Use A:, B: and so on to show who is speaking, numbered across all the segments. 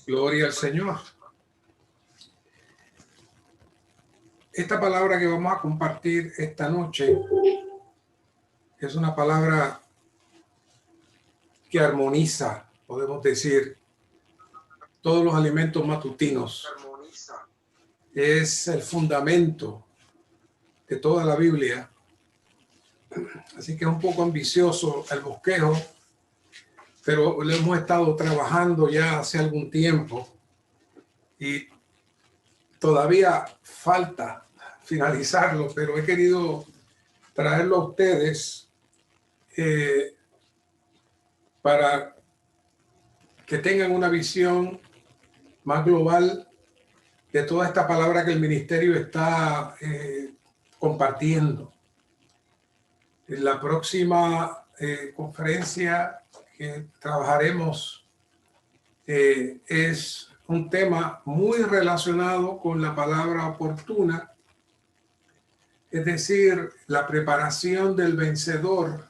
A: Gloria al Señor. Esta palabra que vamos a compartir esta noche es una palabra que armoniza, podemos decir, todos los alimentos matutinos. Es el fundamento de toda la Biblia. Así que es un poco ambicioso el bosquejo, pero lo hemos estado trabajando ya hace algún tiempo y todavía falta finalizarlo, pero he querido traerlo a ustedes para que tengan una visión más global de toda esta palabra que el ministerio está compartiendo. En la próxima conferencia que trabajaremos es un tema muy relacionado con la palabra oportuna, es decir, la preparación del vencedor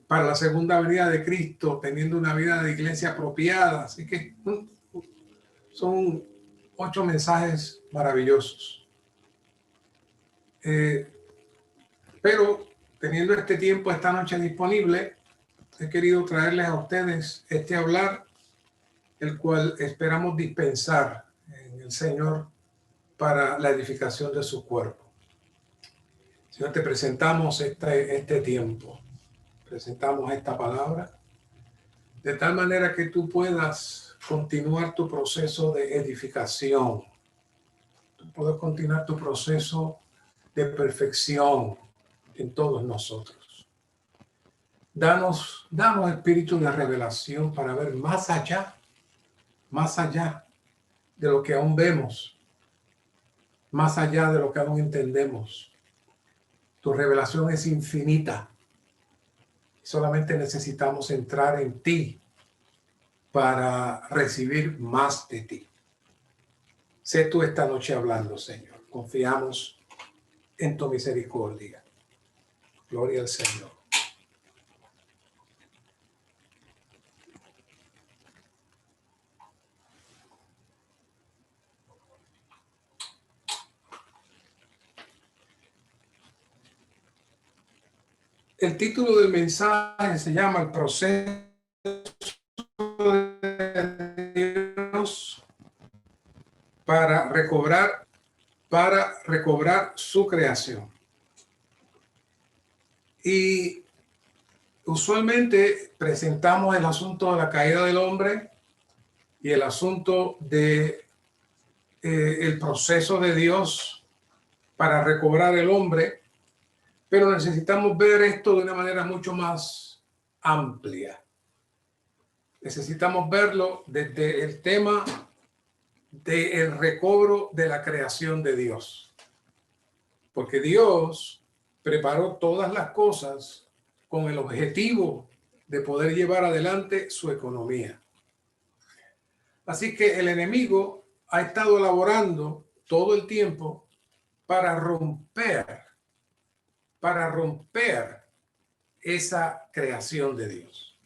A: para la segunda venida de Cristo, teniendo una vida de iglesia apropiada. Así que son 8 mensajes maravillosos. Pero teniendo este tiempo esta noche disponible, he querido traerles a ustedes este hablar, el cual esperamos dispensar en el Señor para la edificación de su cuerpo. Señor, te presentamos este tiempo, presentamos esta palabra, de tal manera que tú puedas continuar tu proceso de edificación, tú puedes continuar tu proceso de perfección en todos nosotros. Danos espíritu de revelación para ver más allá de lo que aún vemos, más allá de lo que aún entendemos. Tu revelación es infinita. Solamente necesitamos entrar en ti para recibir más de ti. Sé tú esta noche hablando, Señor. Confiamos en tu misericordia. Gloria al Señor. El título del mensaje se llama El proceso de Dios para recobrar su creación. Y usualmente presentamos el asunto de la caída del hombre y el asunto de el proceso de Dios para recobrar el hombre, pero necesitamos ver esto de una manera mucho más amplia. Necesitamos verlo desde el tema del recobro de la creación de Dios. Porque Dios preparó todas las cosas con el objetivo de poder llevar adelante su economía. Así que el enemigo ha estado elaborando todo el tiempo para romper esa creación de Dios.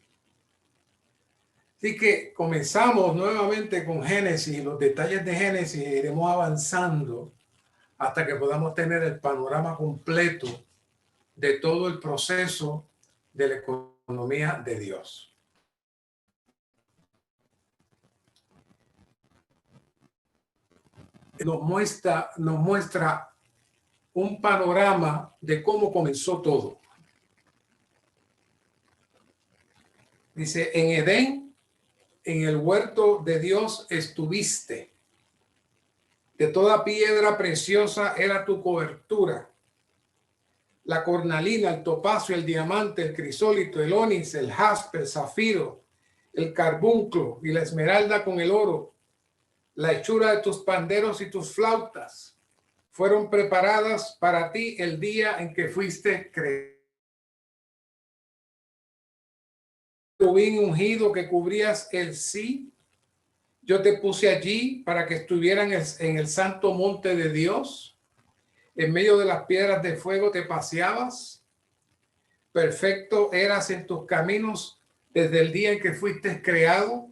A: Así que comenzamos nuevamente con Génesis, los detalles de Génesis, e iremos avanzando hasta que podamos tener el panorama completo de todo el proceso de la economía de Dios. Nos muestra un panorama de cómo comenzó todo. Dice, en Edén, en el huerto de Dios estuviste. De toda piedra preciosa era tu cobertura. La cornalina, el topacio, el diamante, el crisólito, el onix, el jaspe, el zafiro, el carbunclo y la esmeralda con el oro. La hechura de tus panderos y tus flautas fueron preparadas para ti el día en que fuiste creado. Querubín ungido que cubrías el sí. Yo te puse allí para que estuvieran en el santo monte de Dios. En medio de las piedras de fuego te paseabas. Perfecto eras en tus caminos desde el día en que fuiste creado.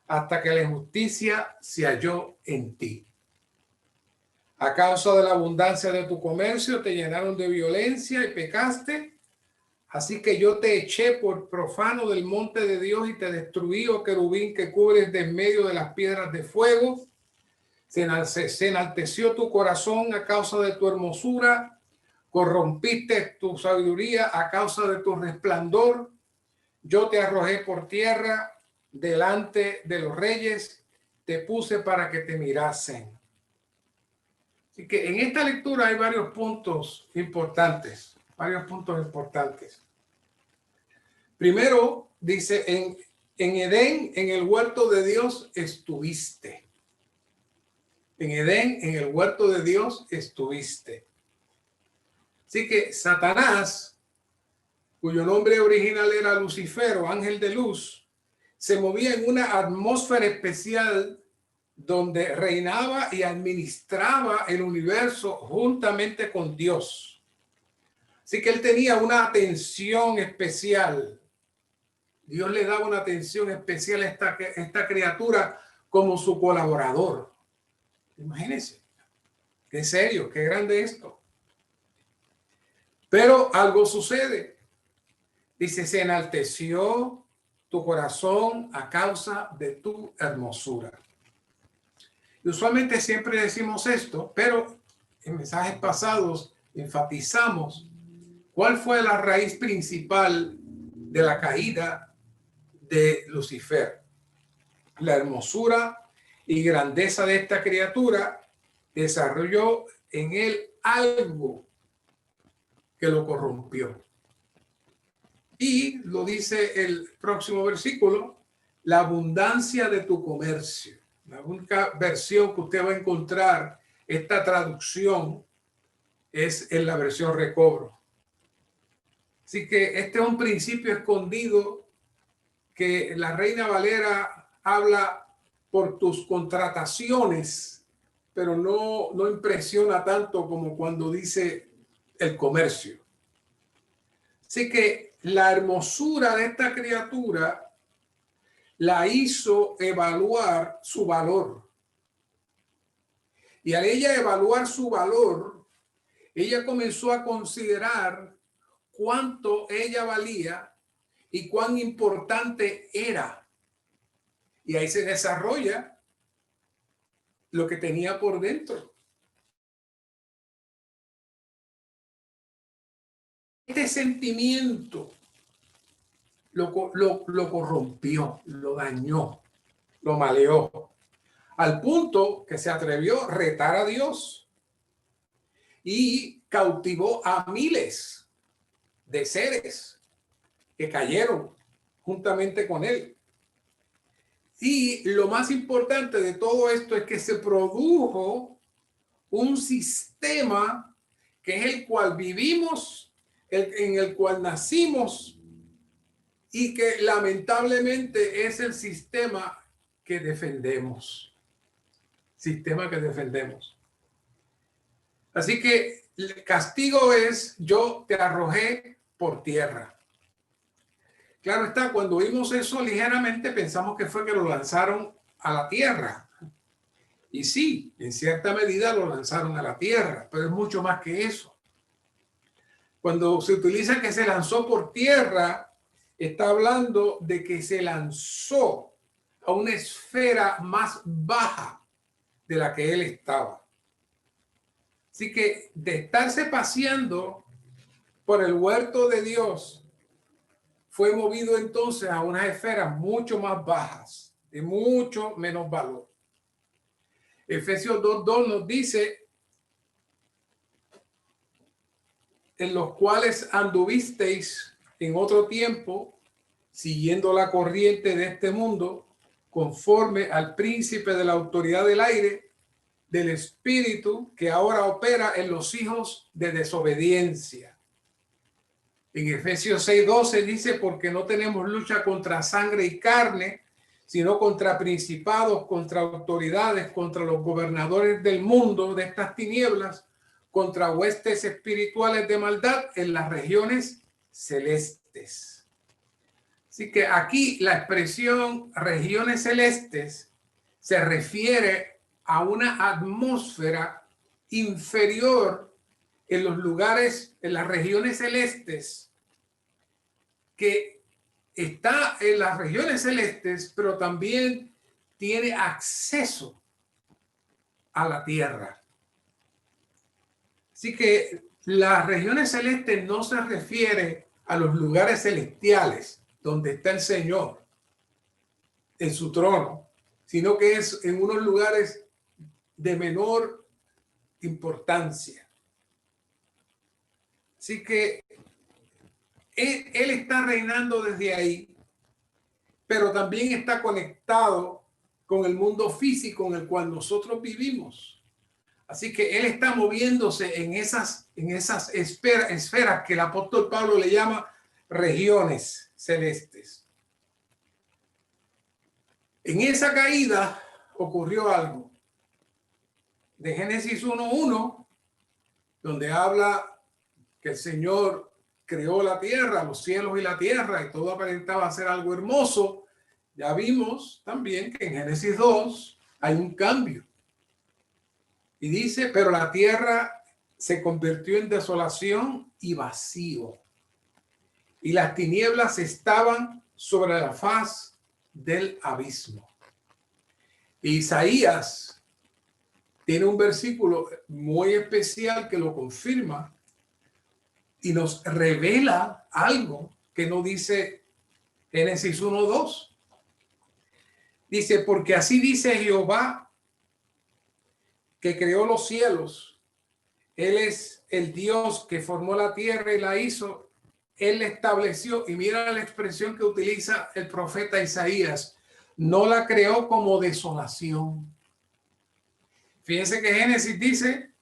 A: hasta que la justicia se halló en ti. A causa de la abundancia de tu comercio te llenaron de violencia y pecaste. Así que yo te eché por profano del monte de Dios y te destruí, oh querubín que cubres de en medio de las piedras de fuego. Se enalteció tu corazón a causa de tu hermosura. Corrompiste tu sabiduría a causa de tu resplandor. Yo te arrojé por tierra delante de los reyes. Te puse para que te mirasen. Así que en esta lectura hay varios puntos importantes. Primero, dice, en Edén, en el huerto de Dios estuviste. En Edén, en el huerto de Dios estuviste. Así que Satanás, cuyo nombre original era Lucifer o ángel de luz, se movía en una atmósfera especial donde reinaba y administraba el universo juntamente con Dios. Así que él tenía una atención especial. Dios le daba una atención especial a esta criatura como su colaborador. Imagínense, qué serio, qué grande esto. Pero algo sucede. Dice, se enalteció tu corazón a causa de tu hermosura. Y usualmente siempre decimos esto, pero en mensajes pasados enfatizamos cuál fue la raíz principal de la caída de Lucifer. La hermosura y grandeza de esta criatura desarrolló en él algo que lo corrompió. Y lo dice el próximo versículo, la abundancia de tu comercio. La única versión que usted va a encontrar esta traducción es en la versión recobro. Así que este es un principio escondido que la Reina Valera habla por tus contrataciones, pero no impresiona tanto como cuando dice el comercio. Así que la hermosura de esta criatura la hizo evaluar su valor. Y al ella evaluar su valor, ella comenzó a considerar cuánto ella valía y cuán importante era. Y ahí se desarrolla lo que tenía por dentro. Este sentimiento lo corrompió, lo dañó, lo maleó, al punto que se atrevió a retar a Dios y cautivó a miles de seres que cayeron juntamente con él. Y lo más importante de todo esto es que se produjo un sistema que es el cual vivimos, en el cual nacimos, y que lamentablemente es el sistema que defendemos. Sistema que defendemos. Así que el castigo es, yo te arrojé por tierra. Claro está, cuando oímos eso ligeramente pensamos que fue que lo lanzaron a la tierra. Y sí, en cierta medida lo lanzaron a la tierra, pero es mucho más que eso. Cuando se utiliza que se lanzó por tierra, está hablando de que se lanzó a una esfera más baja de la que él estaba. Así que de estarse paseando por el huerto de Dios, fue movido entonces a unas esferas mucho más bajas, de mucho menos valor. Efesios 2:2 nos dice, en los cuales anduvisteis en otro tiempo, siguiendo la corriente de este mundo, conforme al príncipe de la autoridad del aire, del espíritu que ahora opera en los hijos de desobediencia. En Efesios 6:12 dice, porque no tenemos lucha contra sangre y carne, sino contra principados, contra autoridades, contra los gobernadores del mundo de estas tinieblas, contra huestes espirituales de maldad en las regiones celestes. Así que aquí la expresión regiones celestes se refiere a una atmósfera inferior en los lugares, en las regiones celestes, que está en las regiones celestes, pero también tiene acceso a la tierra. Así que las regiones celestes no se refiere a los lugares celestiales donde está el Señor en su trono, sino que es en unos lugares de menor importancia. Así que él está reinando desde ahí, pero también está conectado con el mundo físico en el cual nosotros vivimos. Así que él está moviéndose en esas esferas que el apóstol Pablo le llama regiones celestes. En esa caída ocurrió algo. De Génesis 1:1, donde habla que el Señor creó la tierra, los cielos y la tierra, y todo aparentaba ser algo hermoso. Ya vimos también que en Génesis 2 hay un cambio. Y dice, pero la tierra se convirtió en desolación y vacío, y las tinieblas estaban sobre la faz del abismo. Isaías tiene un versículo muy especial que lo confirma y nos revela algo que no dice Génesis 1:2. Dice, porque así dice Jehová, que creó los cielos. Él es el Dios que formó la tierra y la hizo. Él la estableció. Y mira la expresión que utiliza el profeta Isaías. No la creó como desolación. Fíjense que Génesis dice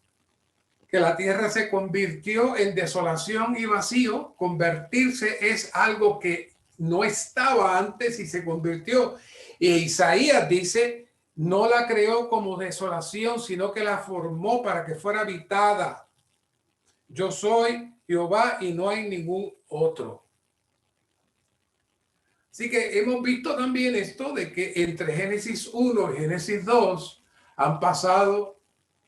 A: que la tierra se convirtió en desolación y vacío. Convertirse es algo que no estaba antes y se convirtió. Y Isaías dice, no la creó como desolación, sino que la formó para que fuera habitada. Yo soy Jehová y no hay ningún otro. Así que hemos visto también esto de que entre Génesis 1 y Génesis 2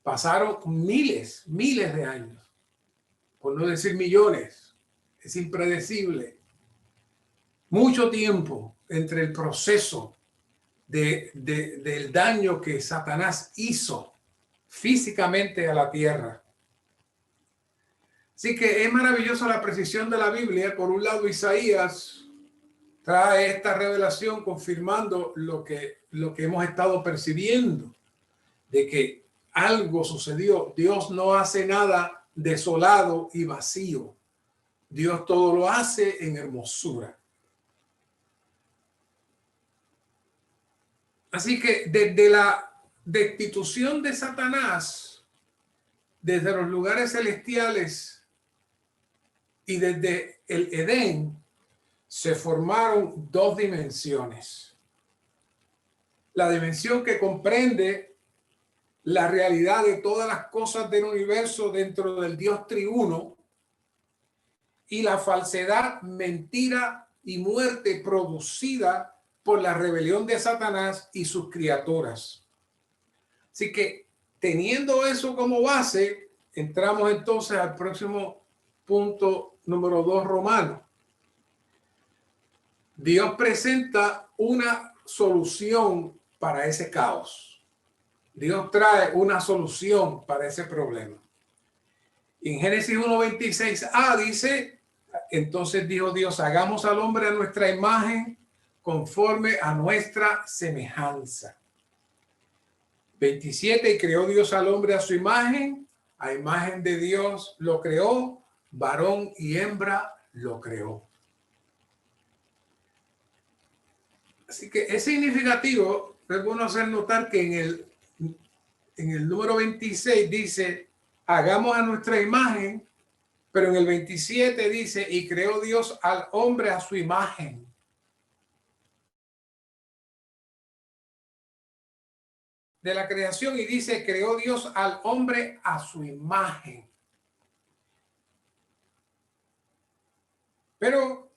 A: pasaron miles de años, por no decir millones. Es impredecible. Mucho tiempo entre el proceso del daño que Satanás hizo físicamente a la tierra. Así que es maravillosa la precisión de la Biblia. Por un lado, Isaías trae esta revelación confirmando lo que hemos estado percibiendo, de que algo sucedió. Dios no hace nada desolado y vacío. Dios todo lo hace en hermosura. Así que desde la destitución de Satanás, desde los lugares celestiales y desde el Edén, se formaron dos dimensiones. La dimensión que comprende la realidad de todas las cosas del universo dentro del Dios triuno, y la falsedad, mentira y muerte producida por la rebelión de Satanás y sus criaturas. Así que, teniendo eso como base, entramos entonces al próximo punto número 2, Romano. Dios presenta una solución para ese caos. Dios trae una solución para ese problema. En Génesis 1:26a dice, entonces dijo Dios, hagamos al hombre a nuestra imagen, conforme a nuestra semejanza. 27, y creó Dios al hombre a su imagen, a imagen de Dios lo creó, varón y hembra lo creó. Así que es significativo, es bueno hacer notar que en el número 26 dice, hagamos a nuestra imagen, pero en el 27 dice, y creó Dios al hombre a su imagen. De la creación, y dice, creó Dios al hombre a su imagen. Pero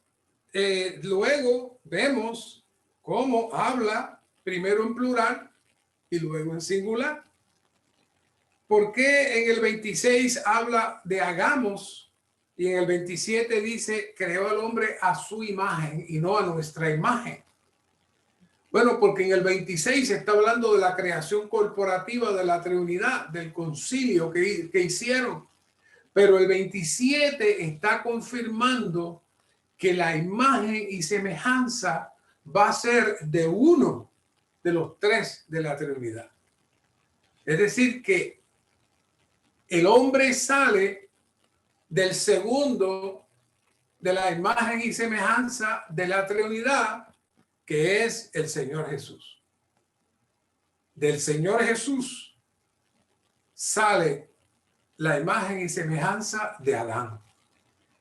A: luego vemos cómo habla primero en plural y luego en singular. ¿Por qué en el 26 habla de hagamos y en el 27 dice creó al hombre a su imagen y no a nuestra imagen? Bueno, porque en el 26 se está hablando de la creación corporativa de la Trinidad, del concilio que hicieron. Pero el 27 está confirmando que la imagen y semejanza va a ser de uno de los tres de la Trinidad. Es decir, que el hombre sale del segundo de la imagen y semejanza de la Trinidad, que es el Señor Jesús. Del Señor Jesús sale la imagen y semejanza de Adán.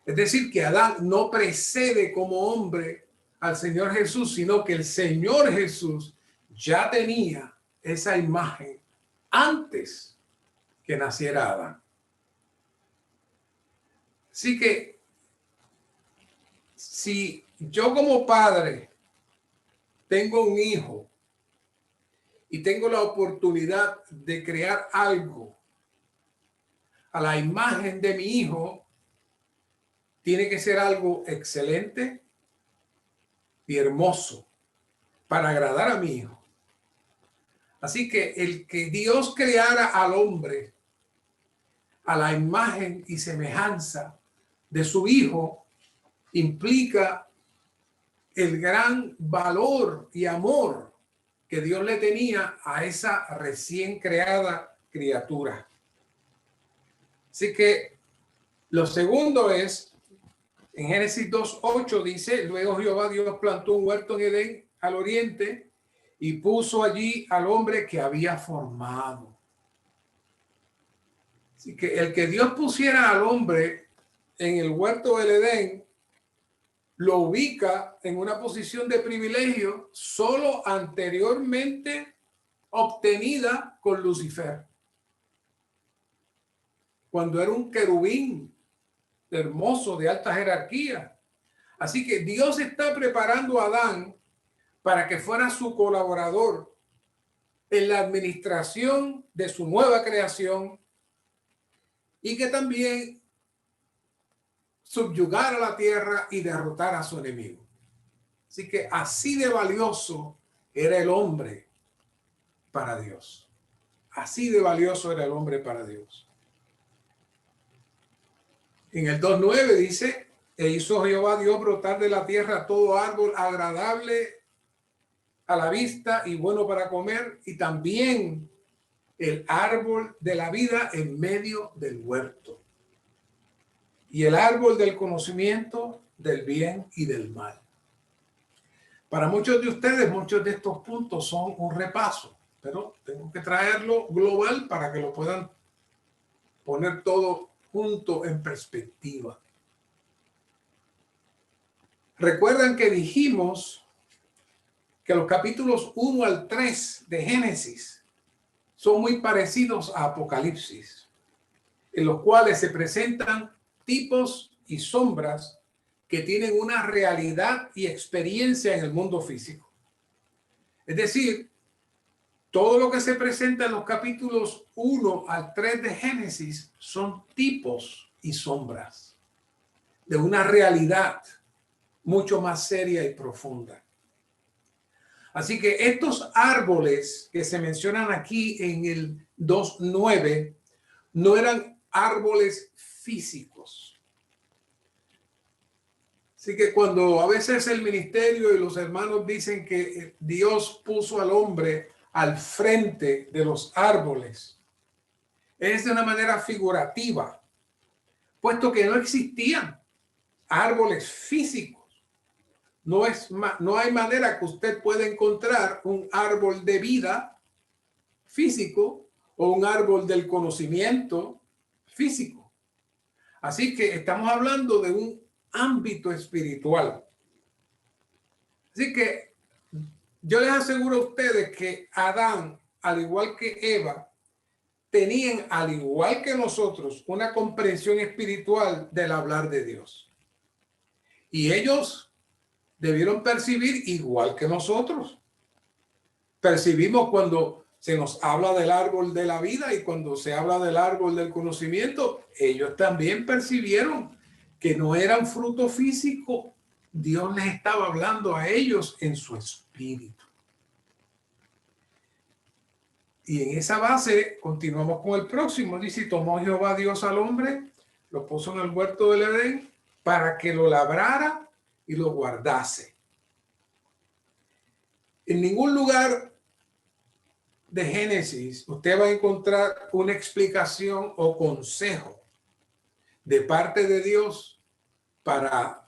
A: Es decir, que Adán no precede como hombre al Señor Jesús, sino que el Señor Jesús ya tenía esa imagen antes que naciera Adán. Así que si yo como padre tengo un hijo y tengo la oportunidad de crear algo a la imagen de mi hijo, tiene que ser algo excelente y hermoso para agradar a mi hijo. Así que el que Dios creara al hombre a la imagen y semejanza de su hijo implica el gran valor y amor que Dios le tenía a esa recién creada criatura. Así que lo segundo es, en Génesis 2:8 dice, luego Jehová Dios plantó un huerto en Edén al oriente y puso allí al hombre que había formado. Así que el que Dios pusiera al hombre en el huerto del Edén lo ubica en una posición de privilegio solo anteriormente obtenida con Lucifer, cuando era un querubín hermoso de alta jerarquía. Así que Dios está preparando a Adán para que fuera su colaborador en la administración de su nueva creación y que también subyugara la tierra y derrotara a su enemigo. Así que así de valioso era el hombre para Dios. Así de valioso era el hombre para Dios. En el 2:9 dice, e hizo Jehová Dios brotar de la tierra todo árbol agradable a la vista y bueno para comer, y también el árbol de la vida en medio del huerto, y el árbol del conocimiento del bien y del mal. Para muchos de ustedes, muchos de estos puntos son un repaso, pero tengo que traerlo global para que lo puedan poner todo junto en perspectiva. Recuerdan que dijimos que los capítulos 1 al 3 de Génesis son muy parecidos a Apocalipsis, en los cuales se presentan tipos y sombras que tienen una realidad y experiencia en el mundo físico. Es decir, todo lo que se presenta en los capítulos 1 al 3 de Génesis son tipos y sombras de una realidad mucho más seria y profunda. Así que estos árboles que se mencionan aquí en el 2:9 no eran árboles físicos. Así que cuando a veces el ministerio y los hermanos dicen que Dios puso al hombre al frente de los árboles, es de una manera figurativa, puesto que no existían árboles físicos. No hay manera que usted pueda encontrar un árbol de vida físico o un árbol del conocimiento físico. Así que estamos hablando de un ámbito espiritual. Así que yo les aseguro a ustedes que Adán, al igual que Eva, tenían, al igual que nosotros, una comprensión espiritual del hablar de Dios. Y ellos debieron percibir igual que nosotros. Percibimos cuando se nos habla del árbol de la vida y cuando se habla del árbol del conocimiento, ellos también percibieron que no eran fruto físico. Dios les estaba hablando a ellos en su espíritu. Y en esa base continuamos con el próximo. Dice, tomó Jehová Dios al hombre, lo puso en el huerto del Edén para que lo labrara y lo guardase. En ningún lugar de Génesis usted va a encontrar una explicación o consejo de parte de Dios para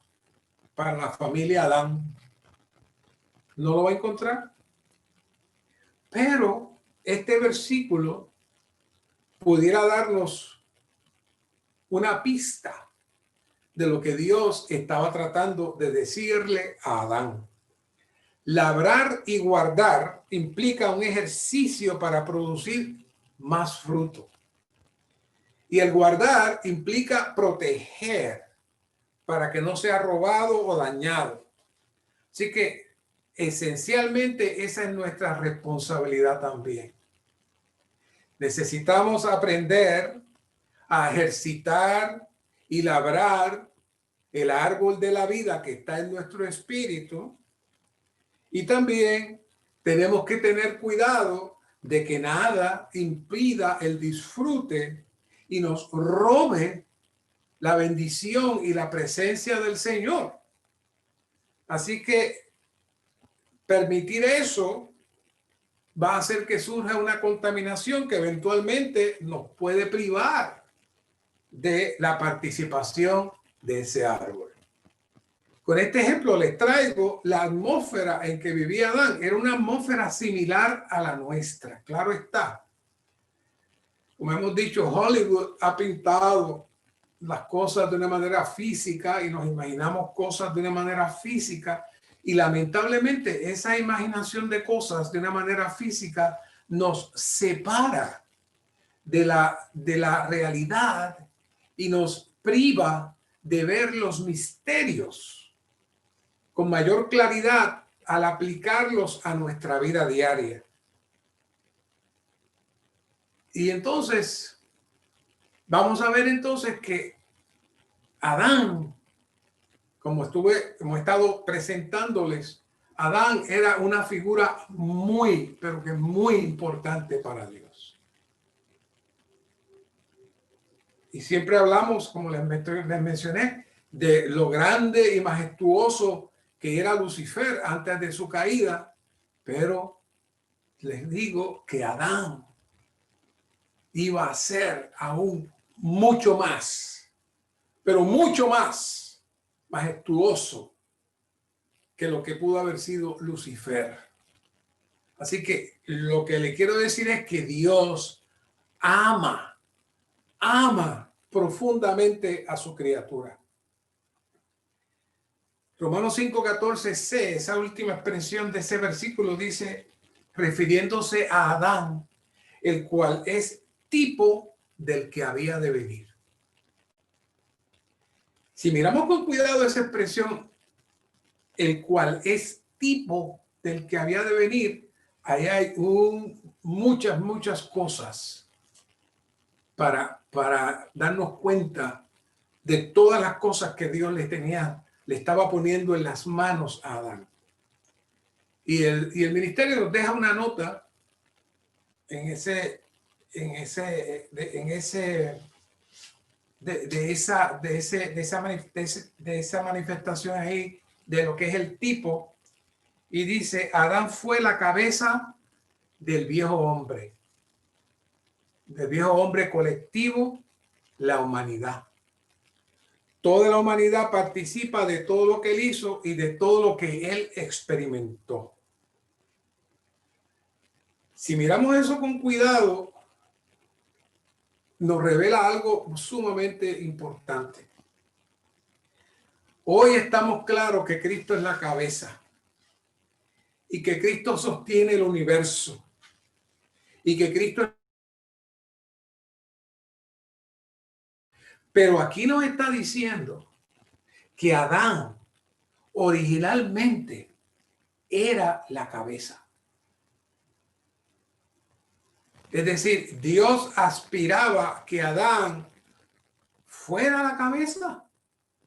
A: la familia Adán. No lo va a encontrar. Pero este versículo pudiera darnos una pista de lo que Dios estaba tratando de decirle a Adán. Labrar y guardar implica un ejercicio para producir más fruto. Y el guardar implica proteger para que no sea robado o dañado. Así que esencialmente esa es nuestra responsabilidad también. Necesitamos aprender a ejercitar y labrar el árbol de la vida que está en nuestro espíritu. Y también tenemos que tener cuidado de que nada impida el disfrute y nos robe la bendición y la presencia del Señor. Así que permitir eso va a hacer que surja una contaminación que eventualmente nos puede privar de la participación de ese árbol. Con este ejemplo les traigo la atmósfera en que vivía Adán. Era una atmósfera similar a la nuestra, claro está. Como hemos dicho, Hollywood ha pintado las cosas de una manera física y nos imaginamos cosas de una manera física y lamentablemente esa imaginación de cosas de una manera física nos separa de la realidad y nos priva de ver los misterios con mayor claridad al aplicarlos a nuestra vida diaria. Y entonces, vamos a ver entonces que Adán, como he estado presentándoles, Adán era una figura muy, pero que muy importante para Dios. Y siempre hablamos, como les mencioné, de lo grande y majestuoso que era Lucifer antes de su caída, pero les digo que Adán iba a ser aún mucho más, pero mucho más majestuoso que lo que pudo haber sido Lucifer. Así que lo que le quiero decir es que Dios ama profundamente a su criatura. Romanos 5:14c, esa última expresión de ese versículo dice, refiriéndose a Adán, el cual es tipo del que había de venir. Si miramos con cuidado esa expresión, el cual es tipo del que había de venir, ahí hay muchas cosas para darnos cuenta de todas las cosas que Dios le estaba poniendo en las manos a Adán. Y el ministerio nos deja una nota de esa manifestación ahí de lo que es el tipo, y dice: Adán fue la cabeza del viejo hombre colectivo, la humanidad. Toda la humanidad participa de todo lo que él hizo y de todo lo que él experimentó. Si miramos eso con cuidado, nos revela algo sumamente importante. Hoy estamos claros que Cristo es la cabeza y que Cristo sostiene el universo y que Cristo. Pero aquí nos está diciendo que Adán originalmente era la cabeza. Es decir, Dios aspiraba que Adán fuera la cabeza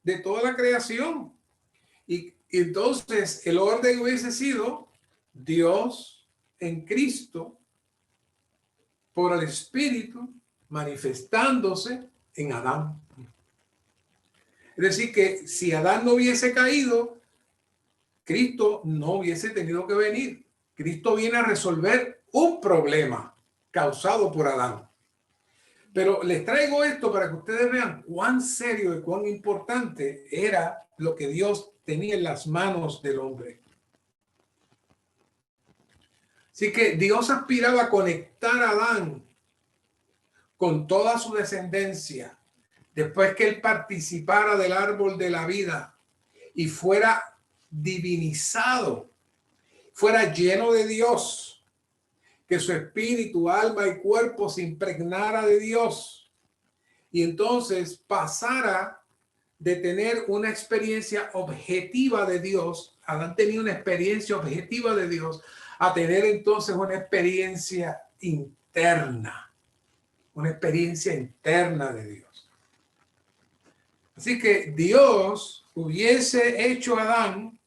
A: de toda la creación. Y entonces el orden hubiese sido Dios en Cristo por el Espíritu manifestándose en Adán. Es decir, que si Adán no hubiese caído, Cristo no hubiese tenido que venir. Cristo viene a resolver un problema causado por Adán. Pero les traigo esto para que ustedes vean cuán serio y cuán importante era lo que Dios tenía en las manos del hombre. Así que Dios aspiraba a conectar a Adán con toda su descendencia después que él participara del árbol de la vida y fuera divinizado, fuera lleno de Dios, que su espíritu, alma y cuerpo se impregnara de Dios y entonces pasara de tener una experiencia objetiva de Dios. Adán tenía una experiencia objetiva de Dios a tener entonces una experiencia interna de Dios. Así que Dios hubiese hecho a Adán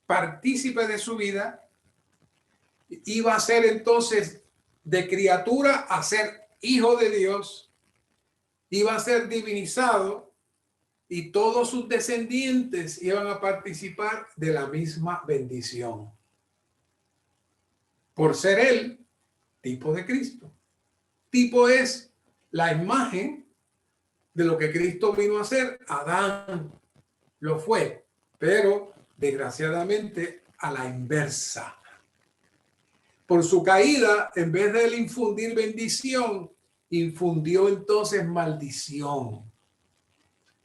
A: partícipe de su vida, iba a ser entonces de criatura a ser hijo de Dios, iba a ser divinizado y todos sus descendientes iban a participar de la misma bendición. Por ser él tipo de Cristo. Tipo es la imagen de lo que Cristo vino a hacer. Adán lo fue, pero desgraciadamente a la inversa. Por su caída, en vez de él infundir bendición, infundió entonces maldición,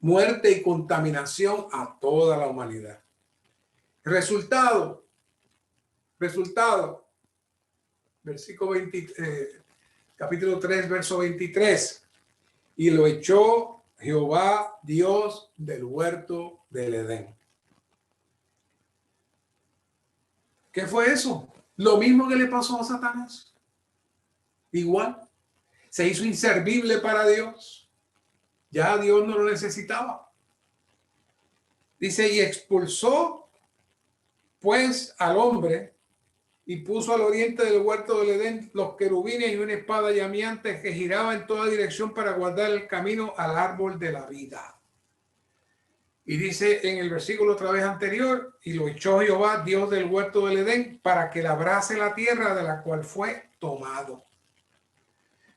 A: muerte y contaminación a toda la humanidad. Resultado, versículo 20, capítulo 3, verso 23. Y lo echó Jehová Dios del huerto del Edén. ¿Qué fue eso? Lo mismo que le pasó a Satanás. Igual. Se hizo inservible para Dios. Ya Dios no lo necesitaba. Dice, y expulsó pues al hombre y puso al oriente del huerto del Edén los querubines y una espada llameante que giraba en toda dirección para guardar el camino al árbol de la vida. Y dice en el versículo otra vez anterior, y lo echó Jehová, Dios del huerto del Edén, para que labrase la tierra de la cual fue tomado.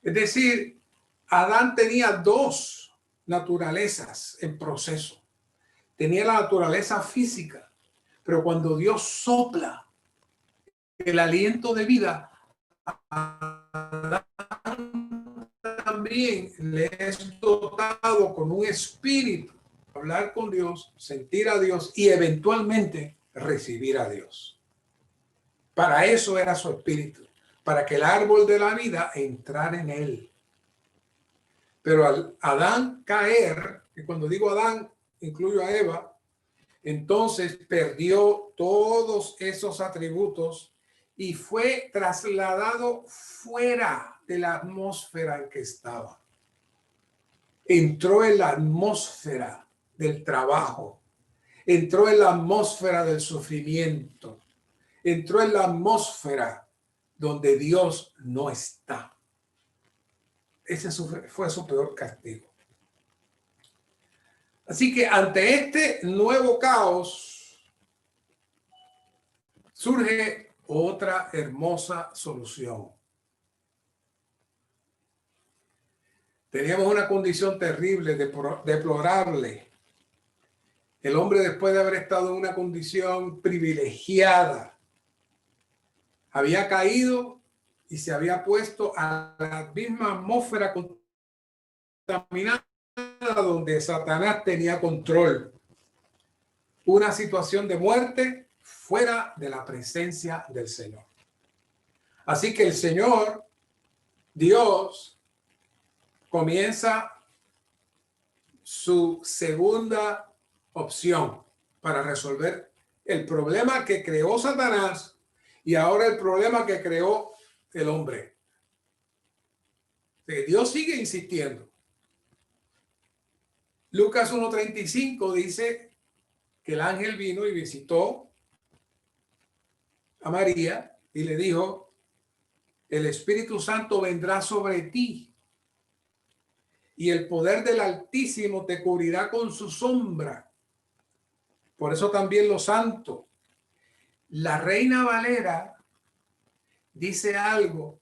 A: Es decir, Adán tenía dos naturalezas en proceso. Tenía la naturaleza física, pero cuando Dios sopla el aliento de vida, Adán también le es dotado con un espíritu, hablar con Dios, sentir a Dios y eventualmente recibir a Dios. Para eso era su espíritu, para que el árbol de la vida entrara en él. Pero al Adán caer, y cuando digo Adán, incluyo a Eva, entonces perdió todos esos atributos y fue trasladado fuera de la atmósfera en que estaba. Entró en la atmósfera del trabajo, entró en la atmósfera del sufrimiento, entró en la atmósfera donde Dios no está. Ese fue su peor castigo. Así que ante este nuevo caos surge otra hermosa solución. Teníamos una condición terrible, deplorable. El hombre, después de haber estado en una condición privilegiada, había caído y se había puesto a la misma atmósfera contaminada donde Satanás tenía control. Una situación de muerte fuera de la presencia del Señor. Así que el Señor, Dios, comienza su segunda opción. para resolver el problema que creó Satanás y ahora el problema que creó el hombre. Dios sigue insistiendo. Lucas 1:35 dice que el ángel vino y visitó a María y le dijo: el Espíritu Santo vendrá sobre ti y el poder del Altísimo te cubrirá con su sombra. Por eso también los santos. La Reina Valera dice algo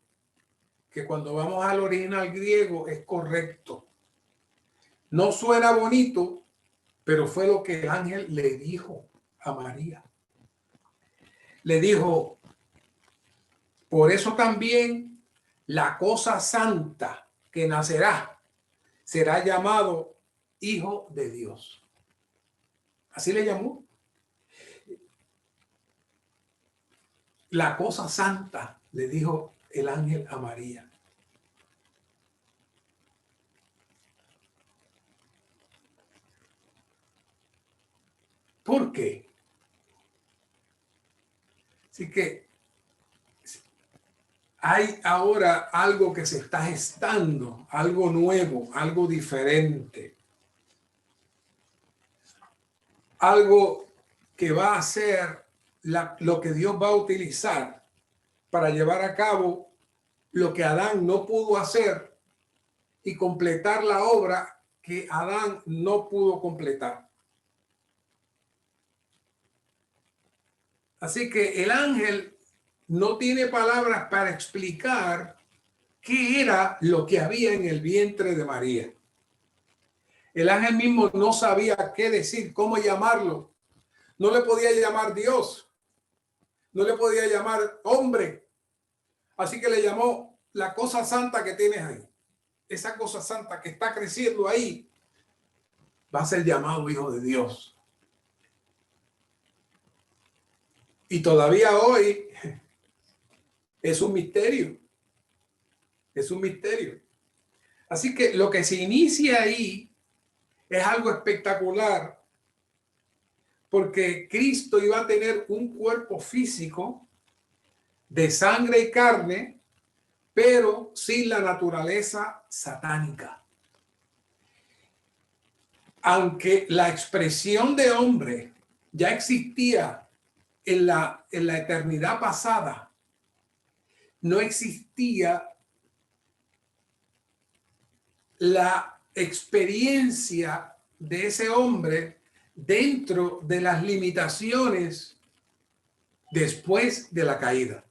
A: que cuando vamos al original griego es correcto. No suena bonito, pero fue lo que el ángel le dijo a María. Le dijo: por eso también la cosa santa que nacerá será llamado Hijo de Dios. Así le llamó. La cosa santa, le dijo el ángel a María. ¿Por qué? Así que hay ahora algo que se está gestando, algo nuevo, algo diferente. Algo que va a ser lo que Dios va a utilizar para llevar a cabo lo que Adán no pudo hacer y completar la obra que Adán no pudo completar. Así que el ángel no tiene palabras para explicar qué era lo que había en el vientre de María. El ángel mismo no sabía qué decir, cómo llamarlo. No le podía llamar Dios. No le podía llamar hombre. Así que le llamó la cosa santa que tienes ahí. Esa cosa santa que está creciendo ahí va a ser llamado Hijo de Dios. Y todavía hoy es un misterio. Es un misterio. Así que lo que se inicia ahí es algo espectacular, porque Cristo iba a tener un cuerpo físico de sangre y carne, pero sin la naturaleza satánica. Aunque la expresión de hombre ya existía en la eternidad pasada, no existía la experiencia de ese hombre dentro de las limitaciones después de la caída.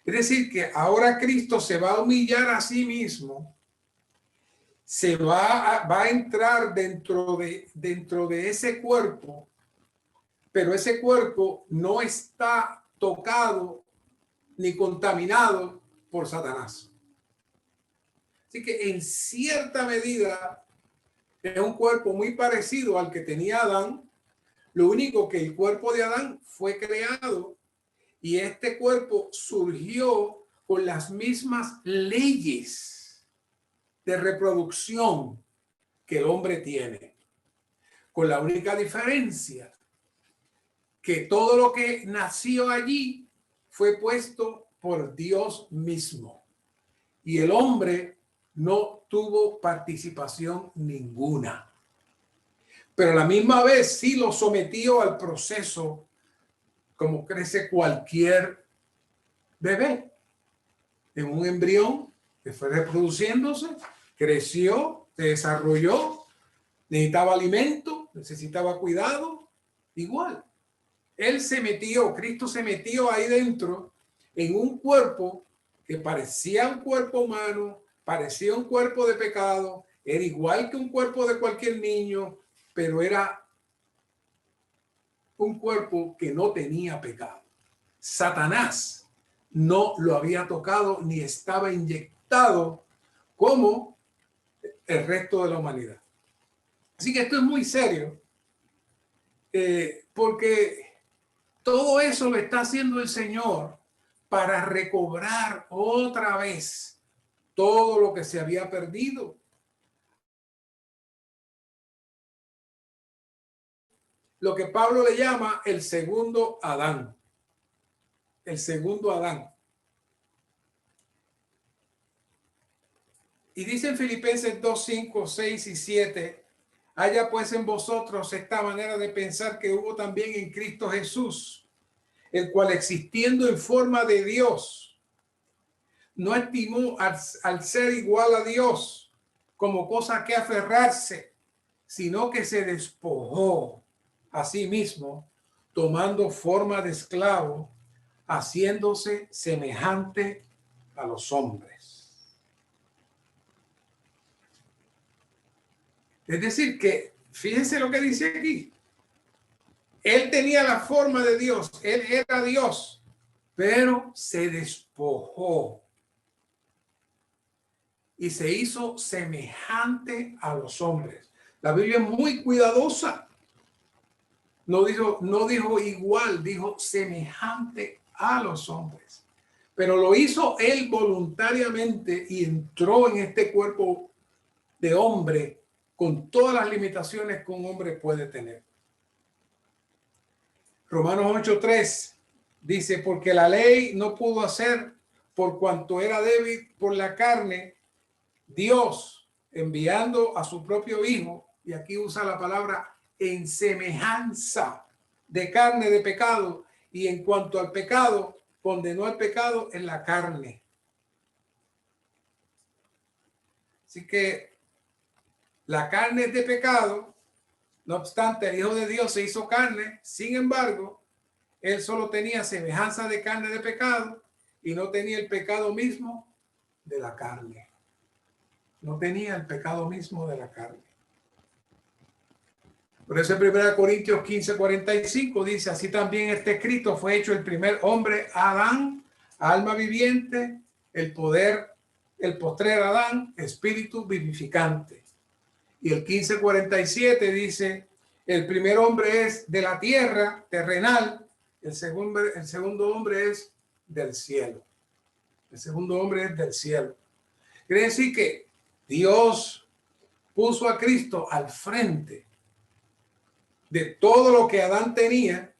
A: Es decir, que ahora Cristo se va a humillar a sí mismo, se va a entrar dentro de ese cuerpo, pero ese cuerpo no está tocado ni contaminado por Satanás. Así que en cierta medida es un cuerpo muy parecido al que tenía Adán. Lo único que el cuerpo de Adán fue creado y este cuerpo surgió con las mismas leyes de reproducción que el hombre tiene, con la única diferencia que todo lo que nació allí fue puesto por Dios mismo y el hombre no tuvo participación ninguna. Pero a la misma vez sí lo sometió al proceso como crece cualquier bebé. En un embrión que fue reproduciéndose, creció, se desarrolló, necesitaba alimento, necesitaba cuidado, igual. Él se metió, Cristo se metió ahí dentro en un cuerpo que parecía un cuerpo humano, parecía un cuerpo de pecado, era igual que un cuerpo de cualquier niño, pero era un cuerpo que no tenía pecado. Satanás no lo había tocado ni estaba inyectado como el resto de la humanidad. Así que esto es muy serio, porque todo eso lo está haciendo el Señor para recobrar otra vez todo lo que se había perdido. lo que Pablo le llama el segundo Adán. El segundo Adán. Y dice en Filipenses 2, 5, 6 y 7, haya pues en vosotros esta manera de pensar que hubo también en Cristo Jesús, el cual existiendo en forma de Dios, no estimó al ser igual a Dios como cosa que aferrarse, sino que se despojó a sí mismo, tomando forma de esclavo, haciéndose semejante a los hombres. Es decir, que fíjense lo que dice aquí. Él tenía la forma de Dios, él era Dios, pero se despojó y se hizo semejante a los hombres. La Biblia es muy cuidadosa. No dijo igual, dijo semejante a los hombres. Pero lo hizo él voluntariamente y entró en este cuerpo de hombre con todas las limitaciones que un hombre puede tener. Romanos 8:3 dice, porque la ley no pudo hacer por cuanto era débil por la carne, Dios enviando a su propio hijo, y aquí usa la palabra en semejanza de carne de pecado, y en cuanto al pecado, condenó al pecado en la carne. Así que la carne es de pecado, no obstante, el Hijo de Dios se hizo carne, sin embargo, él solo tenía semejanza de carne de pecado y no tenía el pecado mismo de la carne. No tenía el pecado mismo de la carne. Por eso en 1 Corintios 15:45 dice, así también este escrito fue hecho el primer hombre Adán, alma viviente, el postrer Adán, espíritu vivificante. Y el 15:47 dice, el primer hombre es de la tierra, terrenal, el segundo hombre es del cielo. El segundo hombre es del cielo. Quiere decir que Dios puso a Cristo al frente de todo lo que Adán tenía,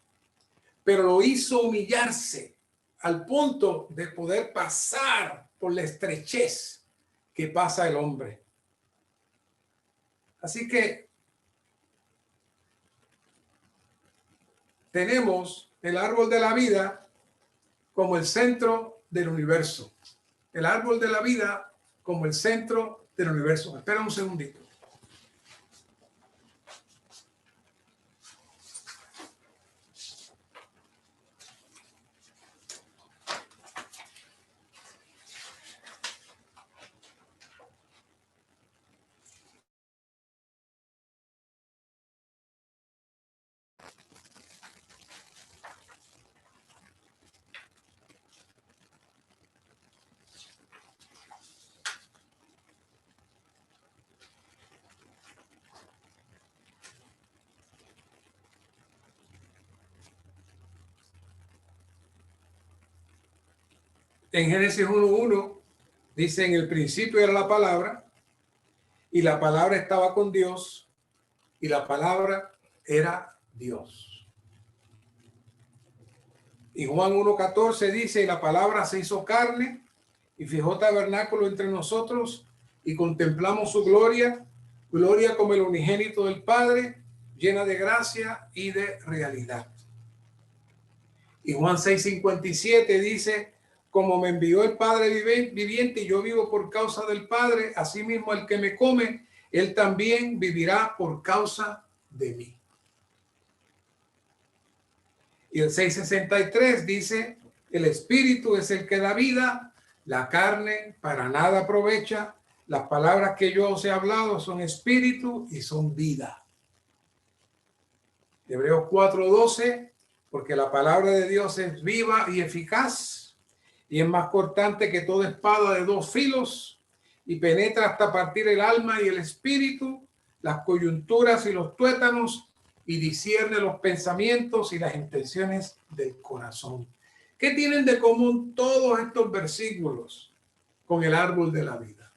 A: pero lo hizo humillarse al punto de poder pasar por la estrechez que pasa el hombre. Así que tenemos el árbol de la vida como el centro del universo. El árbol de la vida como el centro del universo. Espera un segundito. En Génesis 1:1 dice, en el principio era la palabra, y la palabra estaba con Dios, y la palabra era Dios. Y Juan 1:14 dice, y la palabra se hizo carne, y fijó tabernáculo entre nosotros, y contemplamos su gloria, gloria como el unigénito del Padre, llena de gracia y de realidad. Y Juan 6:57 dice, como me envió el Padre viviente y yo vivo por causa del Padre, asimismo el que me come, él también vivirá por causa de mí. Y el 6:63 dice, el Espíritu es el que da vida, la carne para nada aprovecha, las palabras que yo os he hablado son espíritu y son vida. Hebreos 4:12, porque la palabra de Dios es viva y eficaz, y es más cortante que toda espada de dos filos, y penetra hasta partir el alma y el espíritu, las coyunturas y los tuétanos, y discierne los pensamientos y las intenciones del corazón. ¿Qué tienen de común todos estos versículos con el árbol de la vida?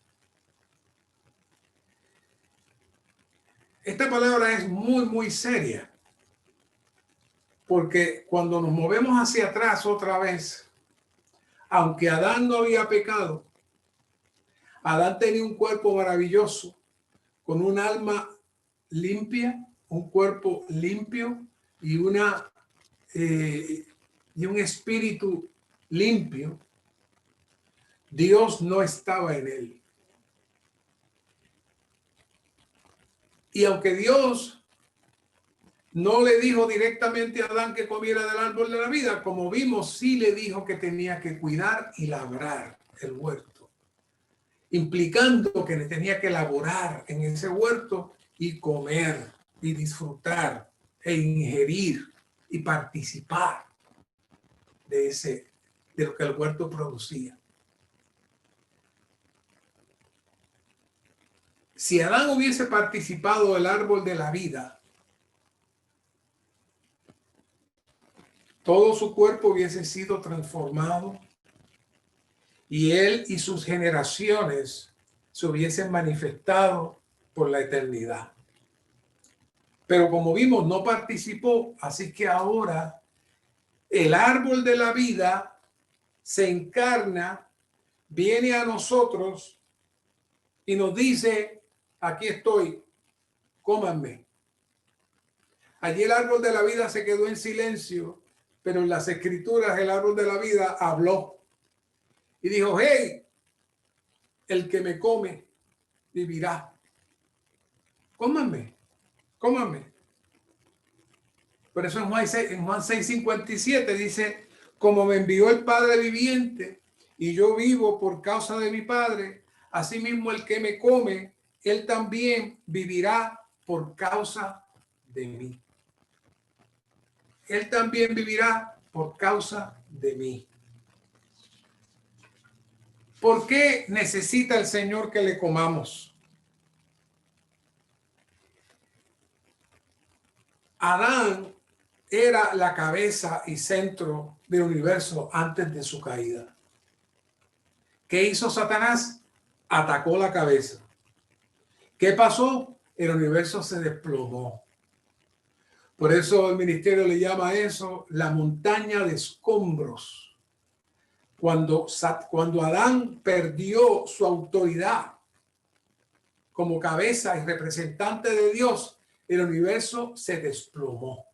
A: Esta palabra es muy, muy seria. Porque cuando nos movemos hacia atrás otra vez, aunque Adán no había pecado, Adán tenía un cuerpo maravilloso, con un alma limpia, un cuerpo limpio y y un espíritu limpio. Dios no estaba en él. Y aunque Dios no le dijo directamente a Adán que comiera del árbol de la vida, como vimos, sí le dijo que tenía que cuidar y labrar el huerto, implicando que tenía que laborar en ese huerto y comer y disfrutar e ingerir y participar de lo que el huerto producía. Si Adán hubiese participado del árbol de la vida, todo su cuerpo hubiese sido transformado y él y sus generaciones se hubiesen manifestado por la eternidad. Pero como vimos, no participó, así que ahora el árbol de la vida se encarna, viene a nosotros y nos dice: aquí estoy, cómanme. Allí el árbol de la vida se quedó en silencio, pero en las escrituras el árbol de la vida habló y dijo: hey, el que me come vivirá. Cómanme, cómanme. Por eso en Juan 6:57 dice: como me envió el Padre viviente y yo vivo por causa de mi Padre, asimismo el que me come, él también vivirá por causa de mí. Él también vivirá por causa de mí. ¿Por qué necesita el Señor que le comamos? Adán era la cabeza y centro del universo antes de su caída. ¿Qué hizo Satanás? Atacó la cabeza. ¿Qué pasó? El universo se desplomó. Por eso el ministerio le llama a eso la montaña de escombros. Cuando Adán perdió su autoridad como cabeza y representante de Dios, el universo se desplomó.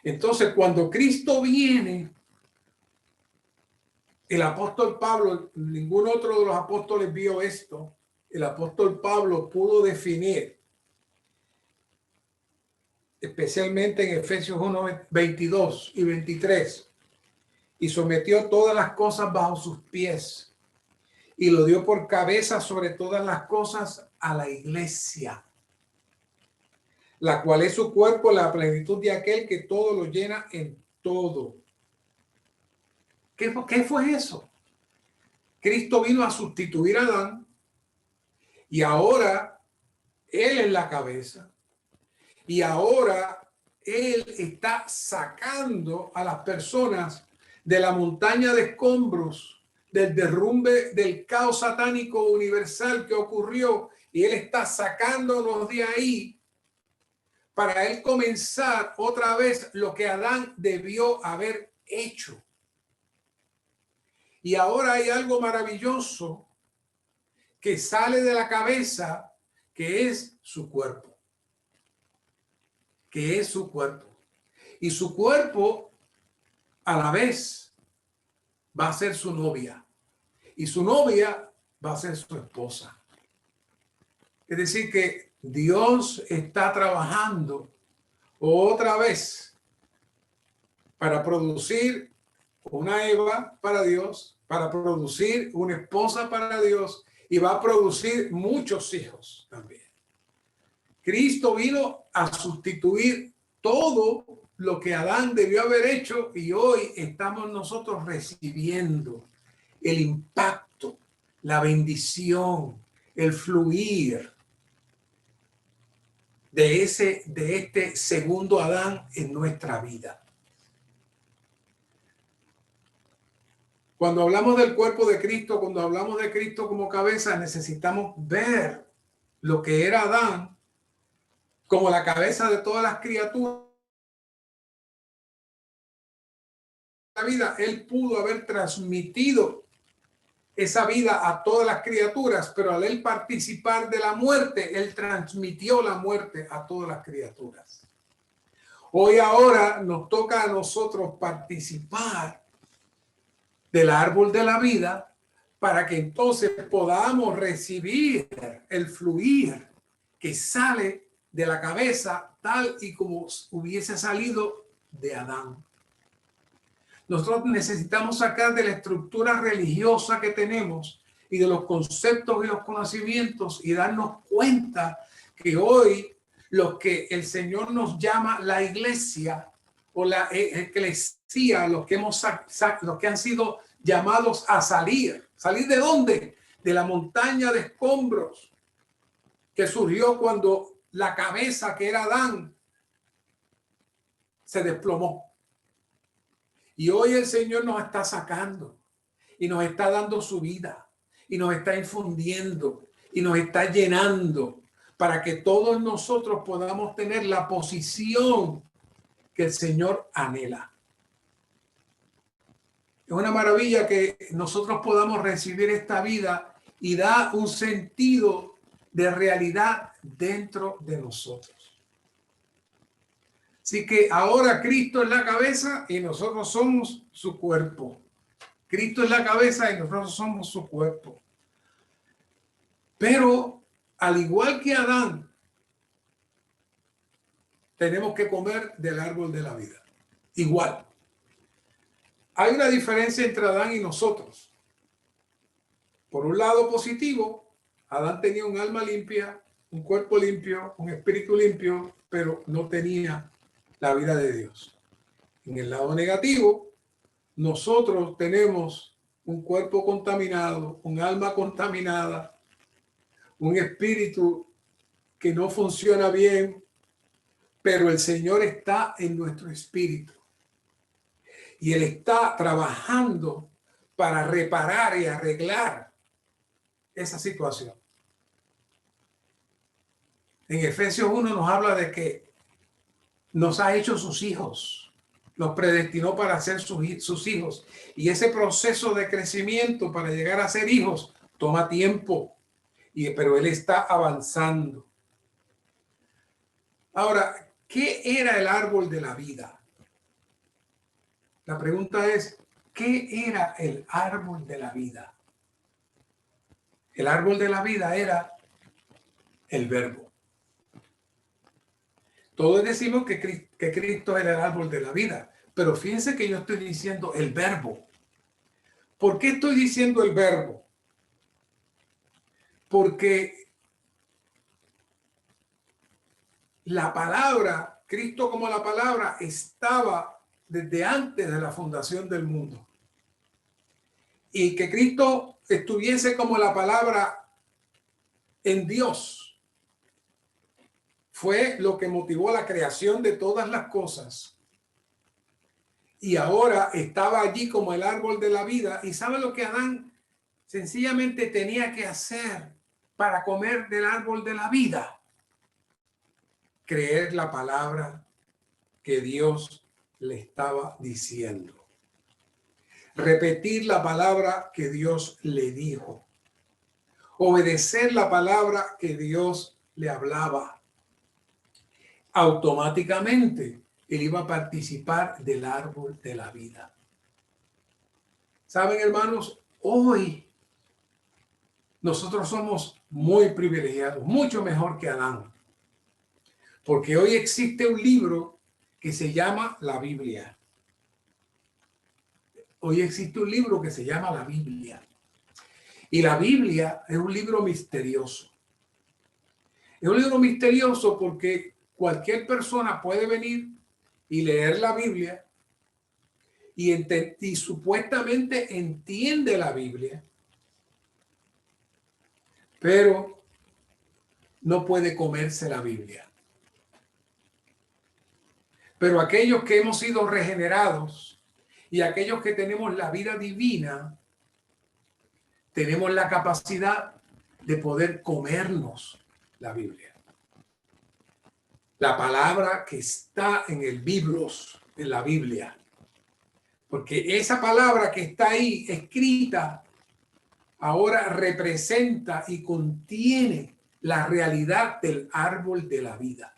A: Entonces, cuando Cristo viene, el apóstol Pablo, ningún otro de los apóstoles vio esto, el apóstol Pablo pudo definir, especialmente en Efesios 1:22 y 23, y sometió todas las cosas bajo sus pies y lo dio por cabeza sobre todas las cosas a la iglesia, la cual es su cuerpo, la plenitud de aquel que todo lo llena en todo. ¿Qué fue eso? Cristo vino a sustituir a Adán y ahora él es la cabeza y ahora él está sacando a las personas de la montaña de escombros, del derrumbe, del caos satánico universal que ocurrió, y él está sacándonos de ahí para él comenzar otra vez lo que Adán debió haber hecho. Y ahora hay algo maravilloso que sale de la cabeza, que es su cuerpo. Que es su cuerpo. Y su cuerpo a la vez va a ser su novia. Y su novia va a ser su esposa. Es decir, que Dios está trabajando otra vez para producir una Eva para Dios, para producir una esposa para Dios, y va a producir muchos hijos también. Cristo vino a sustituir todo lo que Adán debió haber hecho, y hoy estamos nosotros recibiendo el impacto, la bendición, el fluir de este segundo Adán en nuestra vida. Cuando hablamos del cuerpo de Cristo, cuando hablamos de Cristo como cabeza, necesitamos ver lo que era Adán como la cabeza de todas las criaturas vida, Él pudo haber transmitido esa vida a todas las criaturas, pero al Él participar de la muerte, Él transmitió la muerte a todas las criaturas. Hoy ahora nos toca a nosotros participar del árbol de la vida para que entonces podamos recibir el fluir que sale de la cabeza tal y como hubiese salido de Adán. Nosotros necesitamos sacar de la estructura religiosa que tenemos y de los conceptos y los conocimientos y darnos cuenta que hoy lo que el Señor nos llama la iglesia o la eclesía, los que han sido llamados a salir. ¿Salir de dónde? De la montaña de escombros que surgió cuando la cabeza, que era Adán, se desplomó. Y hoy el Señor nos está sacando y nos está dando su vida y nos está infundiendo y nos está llenando para que todos nosotros podamos tener la posición que el Señor anhela. Es una maravilla que nosotros podamos recibir esta vida y da un sentido de realidad dentro de nosotros. Así que ahora Cristo es la cabeza y nosotros somos su cuerpo. Cristo es la cabeza y nosotros somos su cuerpo. Pero al igual que Adán, tenemos que comer del árbol de la vida. Igual. Hay una diferencia entre Adán y nosotros. Por un lado positivo, Adán tenía un alma limpia, un cuerpo limpio, un espíritu limpio, pero no tenía la vida de Dios. En el lado negativo, nosotros tenemos un cuerpo contaminado, un alma contaminada, un espíritu que no funciona bien, pero el Señor está en nuestro espíritu. Y Él está trabajando para reparar y arreglar esa situación. En Efesios 1 nos habla de que nos ha hecho sus hijos, nos predestinó para ser sus hijos. Y ese proceso de crecimiento para llegar a ser hijos toma tiempo, pero Él está avanzando. Ahora, ¿qué era el árbol de la vida? La pregunta es, ¿qué era el árbol de la vida? El árbol de la vida era el verbo. Todos decimos que Cristo era el árbol de la vida, pero fíjense que yo estoy diciendo el verbo. ¿Por qué estoy diciendo el verbo? Porque la palabra, Cristo como la palabra, estaba desde antes de la fundación del mundo. Y que Cristo estuviese como la palabra en Dios fue lo que motivó la creación de todas las cosas. Y ahora estaba allí como el árbol de la vida. ¿Y sabe lo que Adán sencillamente tenía que hacer para comer del árbol de la vida? Creer la palabra que Dios le estaba diciendo. Repetir la palabra que Dios le dijo. Obedecer la palabra que Dios le hablaba. Automáticamente él iba a participar del árbol de la vida. ¿Saben, hermanos? Hoy nosotros somos muy privilegiados, mucho mejor que Adán. Porque hoy existe un libro que se llama la Biblia. Hoy existe un libro que se llama la Biblia. Y la Biblia es un libro misterioso. Es un libro misterioso porque cualquier persona puede venir y leer la Biblia y supuestamente entiende la Biblia, pero no puede comerse la Biblia. Pero aquellos que hemos sido regenerados y aquellos que tenemos la vida divina, tenemos la capacidad de poder comernos la Biblia. La palabra que está en el Biblos, en la Biblia. Porque esa palabra que está ahí escrita ahora representa y contiene la realidad del árbol de la vida.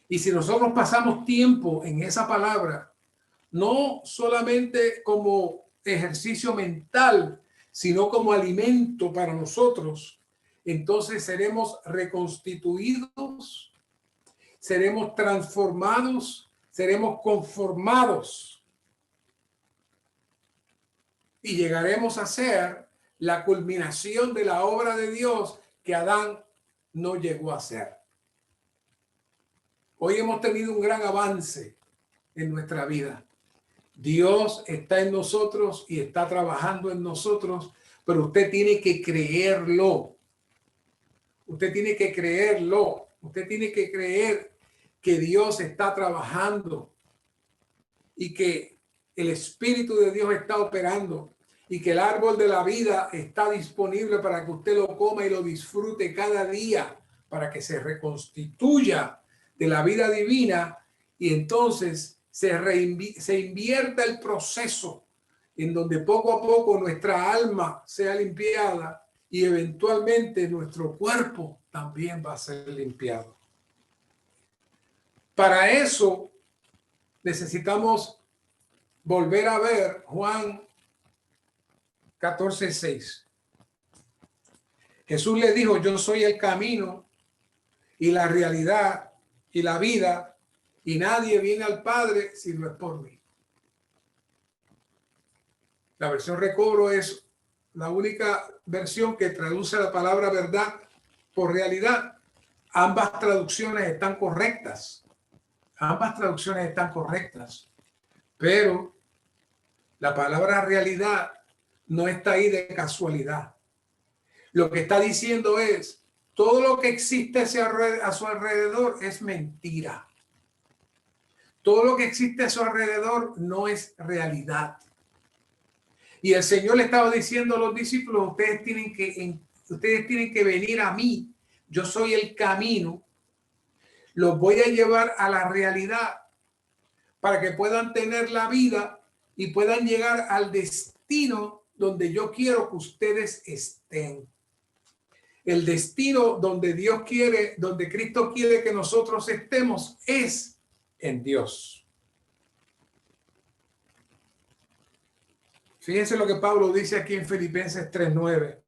A: Y si nosotros pasamos tiempo en esa palabra, no solamente como ejercicio mental, sino como alimento para nosotros, entonces seremos reconstituidos, seremos transformados, seremos conformados y llegaremos a ser la culminación de la obra de Dios que Adán no llegó a ser. Hoy hemos tenido un gran avance en nuestra vida. Dios está en nosotros y está trabajando en nosotros, pero usted tiene que creerlo. Usted tiene que creerlo. Usted tiene que creer que Dios está trabajando y que el Espíritu de Dios está operando y que el árbol de la vida está disponible para que usted lo coma y lo disfrute cada día, para que se reconstituya de la vida divina y entonces se invierta el proceso en donde poco a poco nuestra alma sea limpiada y eventualmente nuestro cuerpo también va a ser limpiado. Para eso necesitamos volver a ver Juan 14:6. Jesús le dijo: yo soy el camino y la realidad y la vida, y nadie viene al Padre si no es por mí. La versión Recobro es la única versión que traduce la palabra verdad por realidad. Ambas traducciones están correctas. Pero la palabra realidad no está ahí de casualidad. Lo que está diciendo es: todo lo que existe a su alrededor es mentira. Todo lo que existe a su alrededor no es realidad. Y el Señor le estaba diciendo a los discípulos: ustedes tienen que venir a mí. Yo soy el camino. Los voy a llevar a la realidad para que puedan tener la vida y puedan llegar al destino donde yo quiero que ustedes estén. El destino donde Dios quiere, donde Cristo quiere que nosotros estemos, es en Dios. Fíjense lo que Pablo dice aquí en Filipenses 3:9.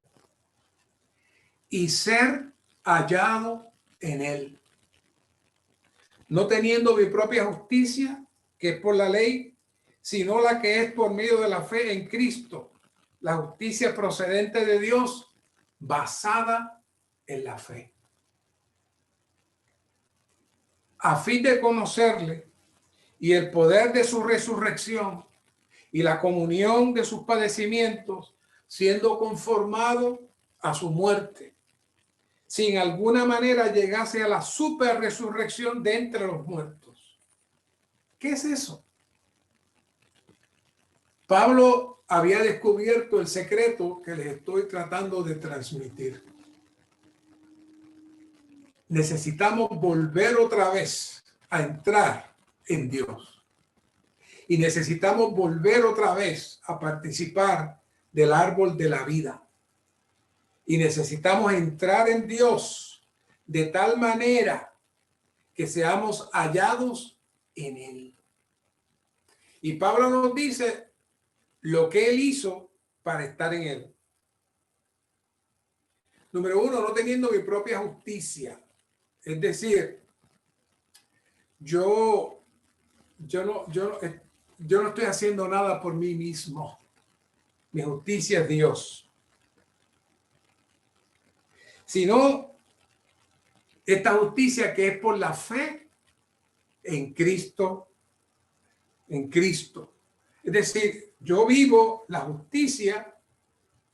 A: Y ser hallado en él, no teniendo mi propia justicia, que es por la ley, sino la que es por medio de la fe en Cristo, la justicia procedente de Dios, basada en la fe, a fin de conocerle y el poder de su resurrección y la comunión de sus padecimientos, siendo conformado a su muerte, si en alguna manera llegase a la super resurrección de entre los muertos. ¿Qué es eso? Pablo había descubierto el secreto que les estoy tratando de transmitir. Necesitamos volver otra vez a entrar en Dios. Y necesitamos volver otra vez a participar del árbol de la vida. Y necesitamos entrar en Dios de tal manera que seamos hallados en Él. Y Pablo nos dice lo que Él hizo para estar en Él. Número uno, no teniendo mi propia justicia. Es decir, yo no estoy haciendo nada por mí mismo. Mi justicia es Dios. Sino esta justicia que es por la fe en Cristo. Es decir, yo vivo la justicia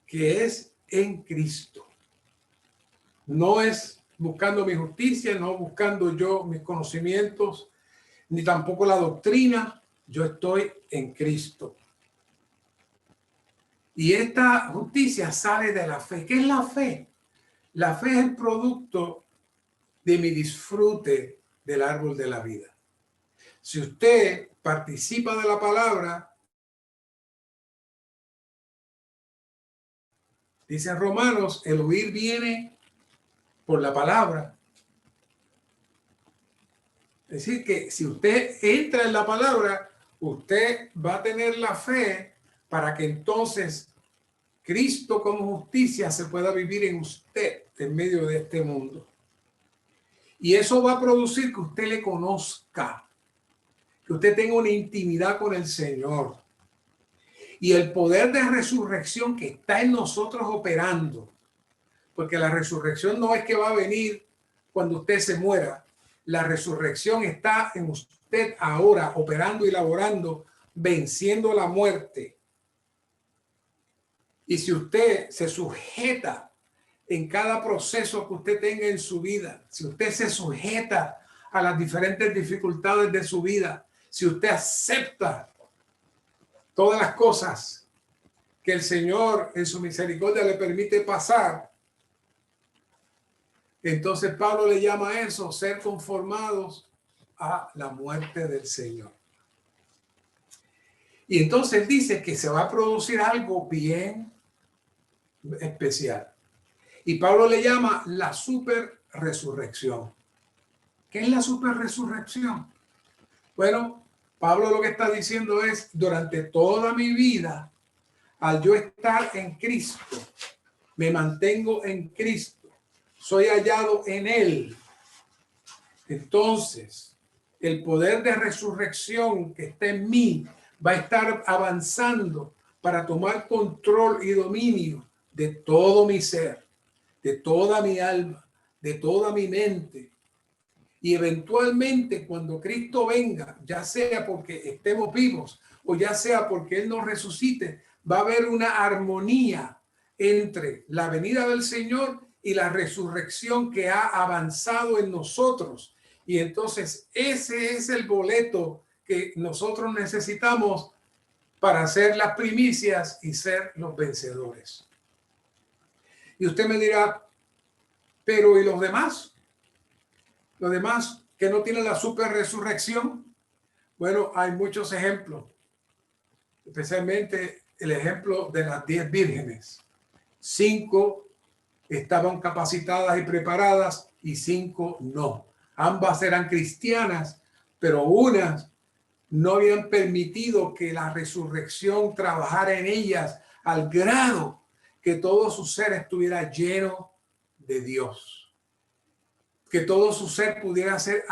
A: que es en Cristo. No es buscando mi justicia, no buscando yo mis conocimientos, ni tampoco la doctrina. Yo estoy en Cristo. Y esta justicia sale de la fe. ¿Qué es la fe? La fe es el producto de mi disfrute del árbol de la vida. Si usted participa de la palabra, dice en Romanos, el oír viene por la palabra. Es decir, que si usted entra en la palabra, usted va a tener la fe para que entonces Cristo como justicia se pueda vivir en usted en medio de este mundo. Y eso va a producir que usted le conozca, que usted tenga una intimidad con el Señor. Y el poder de resurrección que está en nosotros operando, porque la resurrección no es que va a venir cuando usted se muera. La resurrección está en usted ahora, operando y laborando, venciendo la muerte. Y si usted se sujeta en cada proceso que usted tenga en su vida, si usted se sujeta a las diferentes dificultades de su vida, si usted acepta todas las cosas que el Señor en su misericordia le permite pasar, entonces Pablo le llama a eso ser conformados a la muerte del Señor. Y entonces dice que se va a producir algo bien especial. Y Pablo le llama la super resurrección. ¿Qué es la super resurrección? Bueno, Pablo lo que está diciendo es, durante toda mi vida, al yo estar en Cristo, me mantengo en Cristo, soy hallado en Él. Entonces, el poder de resurrección que está en mí va a estar avanzando para tomar control y dominio de todo mi ser, de toda mi alma, de toda mi mente. Y eventualmente cuando Cristo venga, ya sea porque estemos vivos o ya sea porque Él nos resucite, va a haber una armonía entre la venida del Señor y la resurrección que ha avanzado en nosotros. Y entonces ese es el boleto que nosotros necesitamos para ser las primicias y ser los vencedores. Y usted me dirá, pero ¿y los demás? Los demás que no tienen la super resurrección. Bueno, hay muchos ejemplos, especialmente el ejemplo de las 10 vírgenes. 5 estaban capacitadas y preparadas y 5 no. Ambas eran cristianas, pero unas no habían permitido que la resurrección trabajara en ellas al grado que todo su ser estuviera lleno de Dios, que todo su ser pudiera ser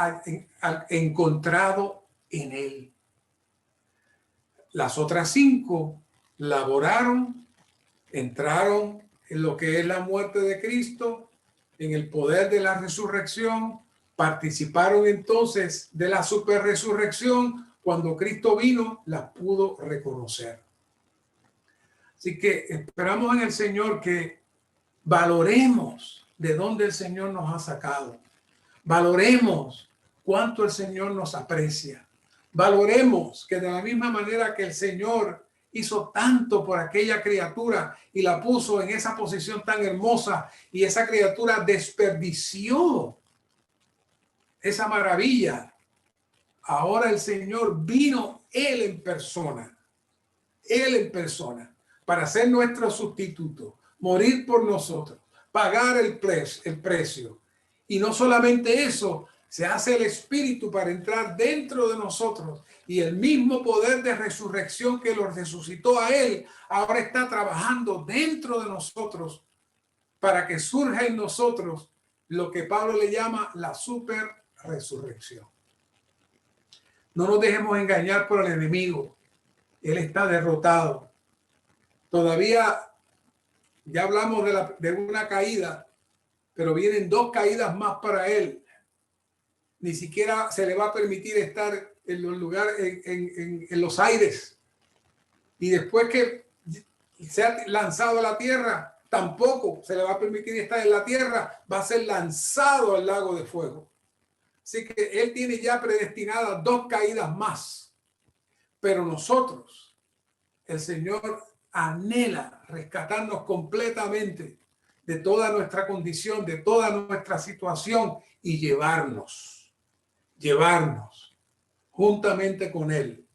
A: encontrado en Él. Las otras 5 laboraron, entraron en lo que es la muerte de Cristo, en el poder de la resurrección, participaron entonces de la superresurrección. Cuando Cristo vino, las pudo reconocer. Así que esperamos en el Señor que valoremos de dónde el Señor nos ha sacado. Valoremos cuánto el Señor nos aprecia. Valoremos que de la misma manera que el Señor hizo tanto por aquella criatura y la puso en esa posición tan hermosa y esa criatura desperdició esa maravilla. Ahora el Señor vino Él en persona para ser nuestro sustituto, morir por nosotros, pagar el precio. Y no solamente eso, se hace el Espíritu para entrar dentro de nosotros y el mismo poder de resurrección que lo resucitó a Él, ahora está trabajando dentro de nosotros para que surja en nosotros lo que Pablo le llama la super resurrección. No nos dejemos engañar por el enemigo. Él está derrotado. Todavía ya hablamos de una caída, pero vienen 2 caídas más para él. Ni siquiera se le va a permitir estar en los lugares, en los aires. Y después que se ha lanzado a la tierra, tampoco se le va a permitir estar en la tierra. Va a ser lanzado al lago de fuego. Así que él tiene ya predestinadas 2 caídas más. Pero nosotros, el Señor anhela rescatarnos completamente de toda nuestra condición, de toda nuestra situación y llevarnos juntamente con Él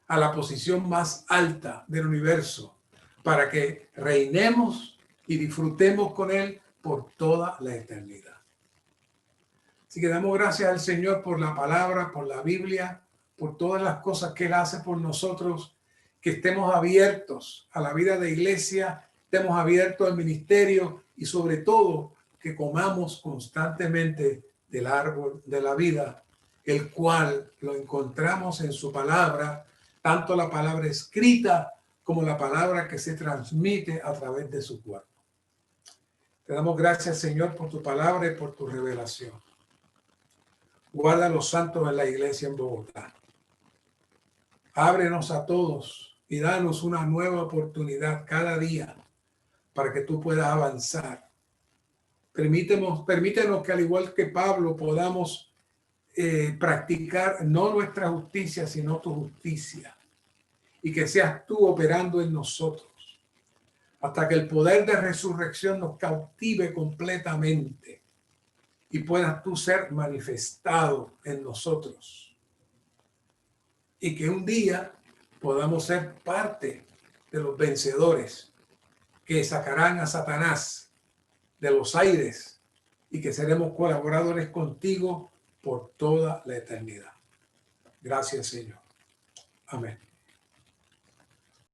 A: a la posición más alta del universo para que reinemos y disfrutemos con Él por toda la eternidad. Así que damos gracias al Señor por la palabra, por la Biblia, por todas las cosas que Él hace por nosotros, que estemos abiertos a la vida de iglesia, estemos abiertos al ministerio y sobre todo que comamos constantemente del árbol de la vida, el cual lo encontramos en su palabra, tanto la palabra escrita como la palabra que se transmite a través de su cuerpo. Te damos gracias, Señor, por tu palabra y por tu revelación. Guarda a los santos en la iglesia en Bogotá. Ábrenos a todos y danos una nueva oportunidad cada día para que tú puedas avanzar. Permítenos que al igual que Pablo podamos practicar no nuestra justicia, sino tu justicia. Y que seas tú operando en nosotros hasta que el poder de resurrección nos cautive completamente y puedas tú ser manifestado en nosotros. Y que un día podamos ser parte de los vencedores que sacarán a Satanás de los aires y que seremos colaboradores contigo por toda la eternidad. Gracias, Señor. Amén.